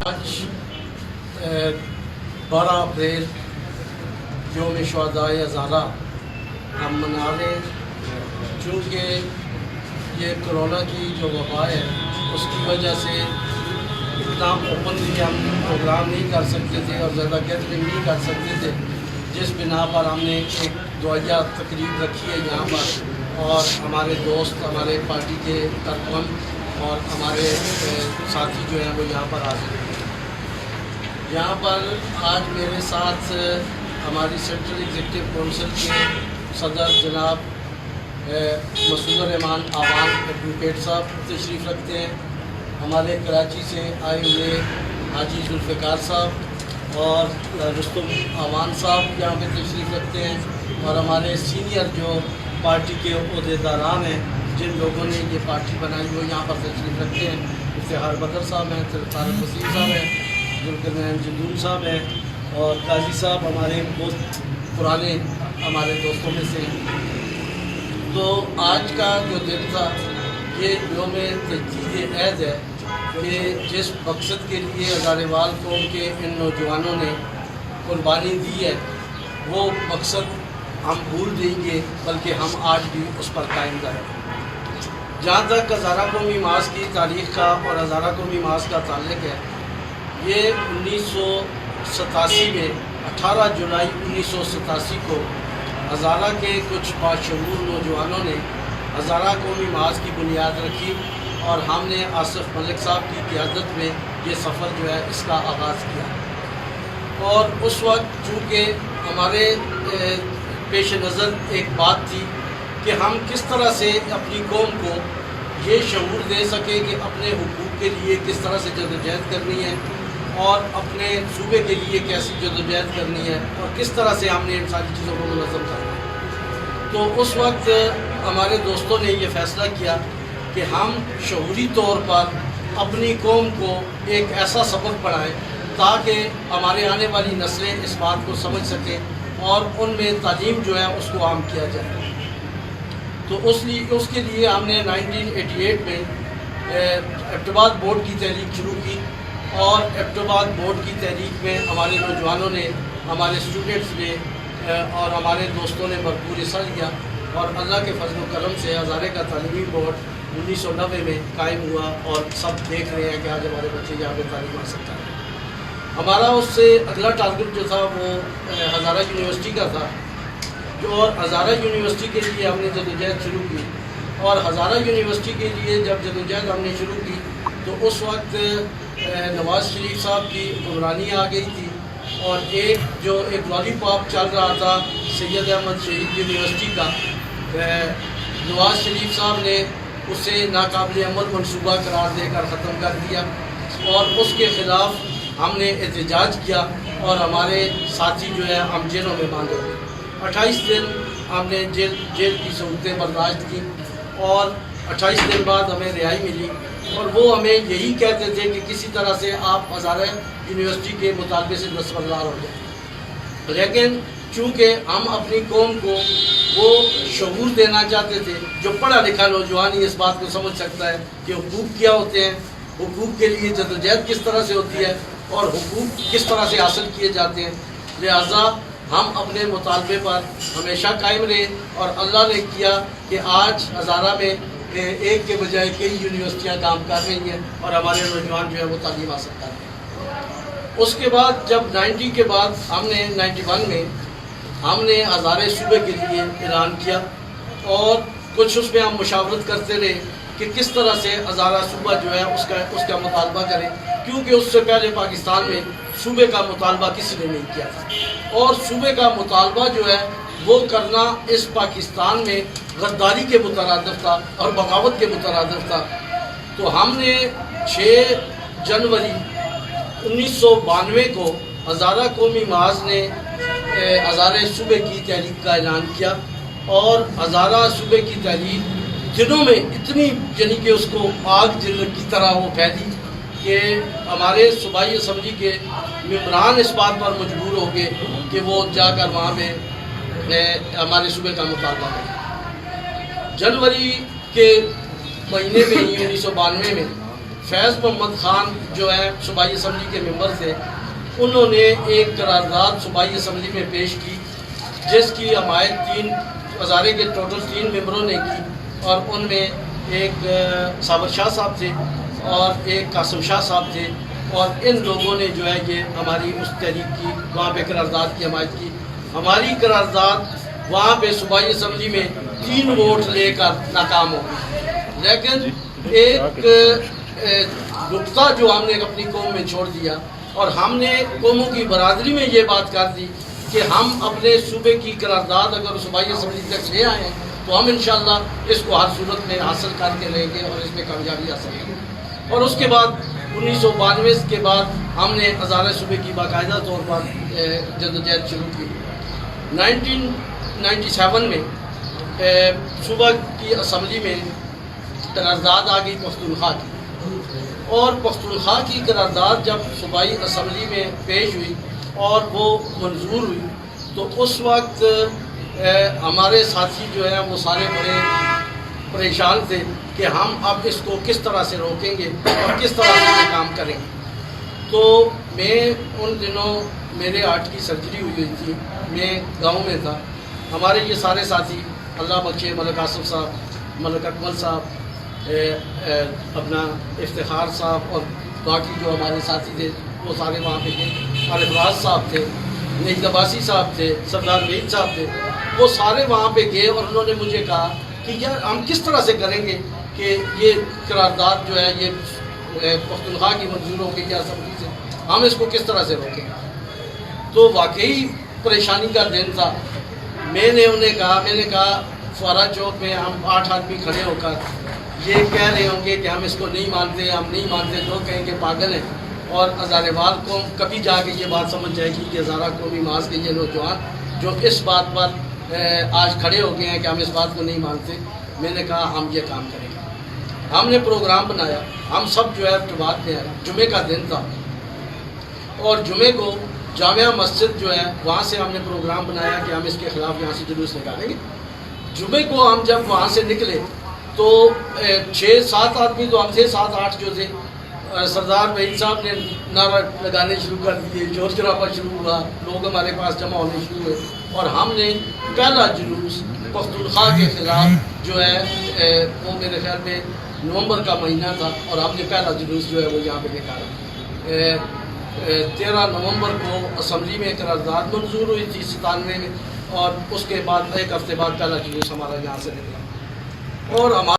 آج 12 اپریل یوم شہدائے ہزارہ ہم منا رہے ہیں، چونکہ یہ کرونا کی جو وبا ہے اس کی وجہ سے اتنا اوپنلی ہم پروگرام نہیں کر سکتے تھے اور زیادہ گیدرنگ نہیں کر سکتے تھے، جس بنا پر ہم نے ایک دعائیہ تقریب رکھی ہے یہاں پر، اور ہمارے دوست، ہمارے پارٹی کے کارکن اور ہمارے ساتھی جو ہیں وہ یہاں پر حاضر ہیں۔ یہاں پر آج میرے ساتھ ہماری سینٹرل ایگزیکٹو کونسل کے صدر جناب مسعود الرحمان آوان ایڈوکیٹ صاحب تشریف رکھتے ہیں، ہمارے کراچی سے آئے ہوئے حاجی ذوالفقار صاحب اور رستم آوان صاحب یہاں پہ تشریف رکھتے ہیں، اور ہمارے سینئر جو پارٹی کے عہدیداران ہیں جن لوگوں نے یہ پارٹی بنائی وہ یہاں پر تشریف رکھتے ہیں۔ افتخار بکر صاحب ہیں، طارق وسیم صاحب ہیں، ذوالقرنین جدون صاحب ہیں، اور قاضی صاحب ہمارے بہت پرانے ہمارے دوستوں میں سے ہیں۔ تو آج کا جو دن تھا یہ یوم تجدید عہد ہے کہ جس مقصد کے لیے ہزاریوال قوم کے ان نوجوانوں نے قربانی دی ہے وہ مقصد ہم بھول دیں گے، بلکہ ہم آج بھی اس پر قائم رہیں۔ جہاں تک ہزارہ قومی ماس کی تاریخ کا اور ہزارہ قومی ماس کا تعلق ہے، یہ 1987 میں 18 جولائی 1987 کو ہزارہ کے کچھ باشعور نوجوانوں نے ہزارہ قومی ماس کی بنیاد رکھی، اور ہم نے آصف ملک صاحب کی قیادت میں یہ سفر جو ہے اس کا آغاز کیا، اور اس وقت چونکہ ہمارے پیش نظر ایک بات تھی کہ ہم کس طرح سے اپنی قوم کو یہ شعور دے سکیں کہ اپنے حقوق کے لیے کس طرح سے جدوجہد کرنی ہے اور اپنے صوبے کے لیے کیسی جدوجہد کرنی ہے اور کس طرح سے ہم نے ان ساری چیزوں کو منظم کرنا ہے۔ تو اس وقت ہمارے دوستوں نے یہ فیصلہ کیا کہ ہم شعوری طور پر اپنی قوم کو ایک ایسا سبق پڑھائیں تاکہ ہمارے آنے والی نسلیں اس بات کو سمجھ سکیں اور ان میں تعلیم جو ہے اس کو عام کیا جائے۔ تو اس کے لیے ہم نے 1988 میں ایبٹ آباد بورڈ کی تحریک شروع کی، اور ایبٹ آباد بورڈ کی تحریک میں ہمارے نوجوانوں نے، ہمارے اسٹوڈنٹس نے اور ہمارے دوستوں نے بھرپور حصہ لیا، اور اللہ کے فضل و کرم سے ہزارے کا تعلیمی بورڈ 1990 میں قائم ہوا، اور سب دیکھ رہے ہیں کہ آج ہمارے بچے یہاں پہ تعلیم حاصل کر رہے ہیں۔ ہمارا اس سے اگلا ٹارگٹ جو تھا وہ ہزارہ یونیورسٹی کا تھا، اور ہزارہ یونیورسٹی کے لیے ہم نے جدوجہد شروع کی، اور ہزارہ یونیورسٹی کے لیے جب جدوجہد ہم نے شروع کی تو اس وقت نواز شریف صاحب کی حکمرانی آ گئی تھی، اور ایک لالی پاپ چل رہا تھا سید احمد شہید یونیورسٹی کا، نواز شریف صاحب نے اسے ناقابل عمل منصوبہ قرار دے کر ختم کر دیا، اور اس کے خلاف ہم نے احتجاج کیا، اور ہمارے ساتھی جو ہے ہم جیلوں میں باندھے ہوئے 28 دن ہم نے جیل کی سہولتیں برداشت کی، اور 28 دن بعد ہمیں رہائی ملی، اور وہ ہمیں یہی کہتے تھے کہ کسی طرح سے آپ ہزارہ یونیورسٹی کے مطالبے سے دستبردار ہو جائیں، لیکن چونکہ ہم اپنی قوم کو وہ شعور دینا چاہتے تھے، جو پڑھا لکھا نوجوان ہی اس بات کو سمجھ سکتا ہے کہ حقوق کیا ہوتے ہیں، حقوق کے لیے جدوجہد کس طرح سے ہوتی ہے، اور حقوق کس طرح سے حاصل کیے جاتے ہیں، لہٰذا ہم اپنے مطالبے پر ہمیشہ قائم رہے، اور اللہ نے کیا کہ آج ہزارہ میں ایک کے بجائے کئی یونیورسٹیاں کام کر رہی ہیں، اور ہمارے نوجوان جو ہے وہ تعلیم حاصل کر رہے ہیں۔ اس کے بعد جب 90 کے بعد ہم نے 91 میں ہم نے ہزارے صوبے کے لیے اعلان کیا، اور کچھ اس میں ہم مشاورت کرتے رہے کہ کس طرح سے ہزارہ صوبہ جو ہے اس کا مطالبہ کریں، کیونکہ اس سے پہلے پاکستان میں صوبے کا مطالبہ کسی نے نہیں کیا تھا، اور صوبے کا مطالبہ جو ہے وہ کرنا اس پاکستان میں غداری کے مترادف تھا اور بغاوت کے مترادف تھا۔ تو ہم نے 6 جنوری 1992 کو ہزارہ قومی محاذ نے ہزارے صوبے کی تحریک کا اعلان کیا، اور ہزارہ صوبے کی تحریک دنوں میں اتنی یعنی کہ اس کو آگ کی طرح وہ پھیلی کہ ہمارے صوبائی اسمبلی کے ممبران اس بات پر مجبور ہو گئے کہ وہ جا کر وہاں پہ ہمارے صوبے کا مطالبہ کریں۔ جنوری کے مہینے میں ہی 1992 میں فیض محمد خان جو ہے صوبائی اسمبلی کے ممبر تھے، انہوں نے ایک قرارداد صوبائی اسمبلی میں پیش کی جس کی حمایت 3 ہزارے کے ٹوٹل 3 ممبروں نے کی، اور ان میں ایک صابر شاہ صاحب تھے اور ایک قاسم شاہ صاحب تھے، اور ان لوگوں نے جو ہے یہ ہماری اس تحریک کی وہاں پہ قرارداد کی حمایت کی۔ ہماری قرارداد وہاں پہ صوبائی اسمبلی میں 3 ووٹ لے کر ناکام ہو گئی، لیکن ایک نقطہ جو ہم نے اپنی قوم میں چھوڑ دیا، اور ہم نے قوموں کی برادری میں یہ بات کر دی کہ ہم اپنے صوبے کی قرارداد اگر صوبائی اسمبلی تک لے آئے ہیں تو ہم انشاءاللہ اس کو ہر صورت میں حاصل کر کے رہیں گے اور اس میں کامیابی حاصل کریں گے۔ اور اس کے بعد 1992 کے بعد ہم نے ہزارہ صوبے کی باقاعدہ طور پر جدوجہد شروع کی۔ 1997 میں صوبہ کی اسمبلی میں قرارداد آ گئی پختونخوا کی، اور پختونخوا کی قرارداد جب صوبائی اسمبلی میں پیش ہوئی اور وہ منظور ہوئی تو اس وقت ہمارے ساتھی جو ہیں وہ سارے بڑے پریشان تھے کہ ہم اب اس کو کس طرح سے روکیں گے اور کس طرح سے یہ کام کریں گے۔ تو میں ان دنوں میرے ہارٹ کی سرجری ہوئی تھی، میں گاؤں میں تھا، ہمارے یہ سارے ساتھی اللہ بخشے، ملک آصف صاحب، ملک اکمل صاحب، اپنا افتخار صاحب اور باقی جو ہمارے ساتھی تھے وہ سارے وہاں پہ گئے، اور افراز صاحب تھے، نجد عباسی صاحب تھے، سردار وحید صاحب تھے، وہ سارے وہاں پہ گئے، اور انہوں نے مجھے کہا کہ یار ہم کس طرح سے کریں گے کہ یہ قرارداد جو ہے یہ پختونخوا کی منظور ہو گئی یا اسمبلی سے، ہم اس کو کس طرح سے روکیں گے۔ تو واقعی پریشانی کا دن تھا۔ میں نے انہیں کہا، میں نے کہا فوارہ چوک میں ہم 8 آدمی کھڑے ہو کر یہ کہہ رہے ہوں گے کہ ہم اس کو نہیں مانتے، ہم نہیں مانتے، تو کہیں گے پاگل ہیں، اور ہزارے وال قوم کبھی جا کے یہ بات سمجھ جائے گی کہ ہزارہ قومی محاذ کے یہ نوجوان جو اس بات پر آج کھڑے ہو گئے ہیں کہ ہم اس بات کو نہیں مانتے۔ میں نے کہا ہم یہ کام کریں گے۔ ہم نے پروگرام بنایا، ہم سب جو ہے ارتباط میں آئے، جمعے کا دن تھا، اور جمعے کو جامعہ مسجد جو ہے وہاں سے ہم نے پروگرام بنایا کہ ہم اس کے خلاف یہاں سے جلوس نکالیں گے۔ جمعے کو ہم جب وہاں سے نکلے تو 6-7 آدمی تو ہم تھے، 7-8 جو تھے، سردار وحید صاحب نے نعرہ لگانے شروع کر دیے، جوش جراپا شروع ہوا، لوگ ہمارے پاس جمع ہونے شروع ہوئے، اور ہم نے پہلا جلوس پختونخوا کے خلاف جو ہے وہ میرے خیال میں نومبر کا مہینہ تھا، اور ہم نے پہلا جلوس جو ہے وہ یہاں پہ نکالا۔ 13 نومبر کو اسمبلی میں قرارداد منظور ہوئی تھی 97 میں، اور اس کے بعد 1 ہفتے بعد پہلا جلوس ہمارا یہاں سے نکلا، اور ہمارا